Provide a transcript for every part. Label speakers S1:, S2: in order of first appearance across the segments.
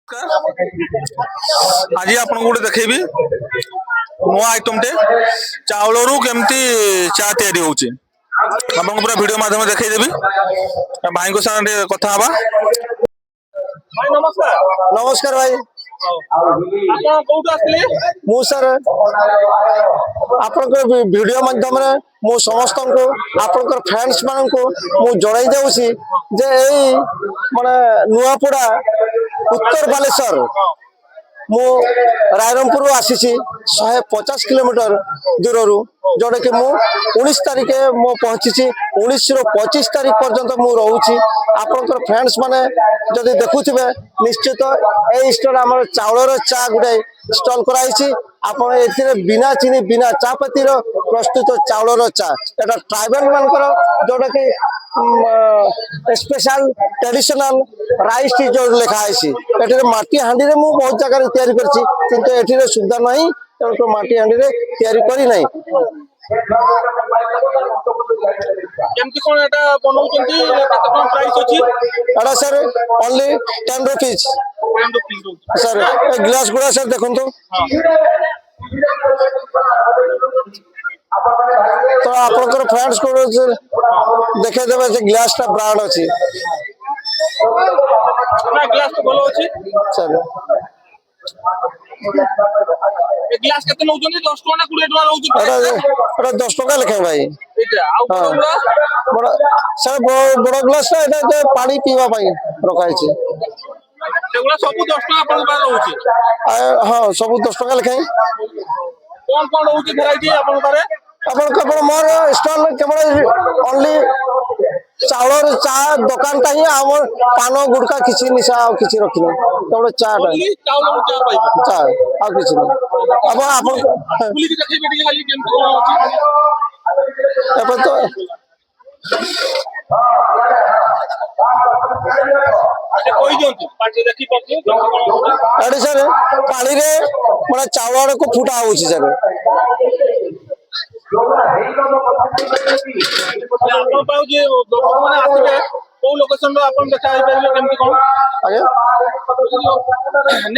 S1: आज आप देखेबी नुआ आइटम टे चाउल रु केमती चा तैयारी होची आपन पूरा वीडियो माध्यम देखैदेबी भाई को साथ कथा हबा। भाई नमस्कार।
S2: नमस्कार भाई
S1: आपन कोउट आसले
S2: मु सर आपन वीडियो माध्यम रे मु समस्त को आपन फ्रेंड्स मान को मु जणाई देउसी जे एई माने नुआपड़ा उत्तर बालेश्वर मु रायरंगपुर आसी 150 किलोमीटर दूर जोड़ा कि मु 19 तारिख मु पहुंची 19 ରୁ 25 तारिख पर्यंत मु रहूची आपनकर फ्रेंड्स माने जदि देखुथिबे निश्चित ए स्टोर हमर चावलर चा गुडे स्टॉल कराइछि आपण एथिरे बिना चीनी बिना चापत्ती रो प्रस्तुत चावलर चा एटा ट्राइबल मानकर जोड़ा कि स्पेशल ट्रेडिशनल राइस टी जो लिखा है एठे माटी हांडी रे मु बहुत जगह तैयारी करछि किंतु एठिरे सुविधा नहीं तो माटी हांडी रे तैयारी करी नहीं।
S1: केमती कोन एटा बनौचंती केते कोन प्राइस अछि
S2: एटा sir only 10 rupees
S1: 10 rupees
S2: sir glass गुड़ा सर देखो तो आपनकर फ्रेंड्स को देखे देबे जे ग्लास टा ब्रांड अछि
S1: ना ग्लास तो बोलो अछि
S2: सर
S1: ए ग्लास केते नौचंती 10 टका ना 20 टका रहउची
S2: एटा 10 टका लिखे भाई
S1: एटा आ
S2: बड़ा सर बड़ा ग्लास ना एटा पानी पीवा पई रखाई छी
S1: सेगुला सब 10 टका आपन पार रहउची
S2: हां सब 10 टका लिखे
S1: कोन कोन रहउची वैरायटी आपन पारे
S2: अपन केवल मोर स्टॉल केवल ओनली चावल चा दुकान ता ही हमर पानो गुड़का किछि निशा आ किछि रखिनो केवल चा टा
S1: चावल चा पाइबा
S2: चा आ किछि नहीं अब अपन
S1: पुली के देखै बेटी खाली केमती कोन अछि
S2: अपन तो
S1: अच्छा कोई जोंती पाटी देखि पछी
S2: अरे सर पानी रे माने चावल को फुटा होछि सर
S1: आपन पाउ जे माने आसीबे को लोकेशन रो आपन देखा आइ परिबे केमती कोन
S2: आगे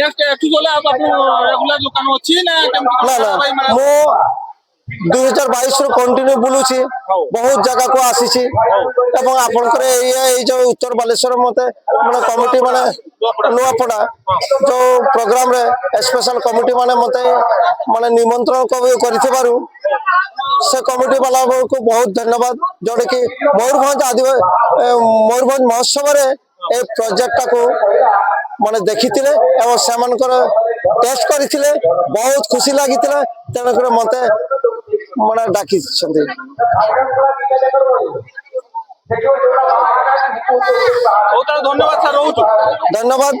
S1: नेक्स्ट एठु गले आपन रेगुलर दुकान अछि ना केमती
S2: ना मो 2022 रो कंटिन्यू बुलुची बहुत जगह को आसी एवं आपनकर ए जो उत्तर बालेश्वर मते माने कमिटी माने नुआपड़ा जो प्रोग्राम रे स्पेशल कमिटी माने मते माने निमंत्रण करिथिबारु से कमिटी वाला को बहुत धन्यवाद जोड़े कि मयूरभंज मयूरभंज महोत्सव रे ए प्रोजेक्ट को माने देखिथिले एवं सेमानकर टेस्ट करिथिले बहुत खुशी लागिथिला तेन करे मते माने डाकी छथि
S1: बहुत धन्यवाद सर रहउछु
S2: धन्यवाद।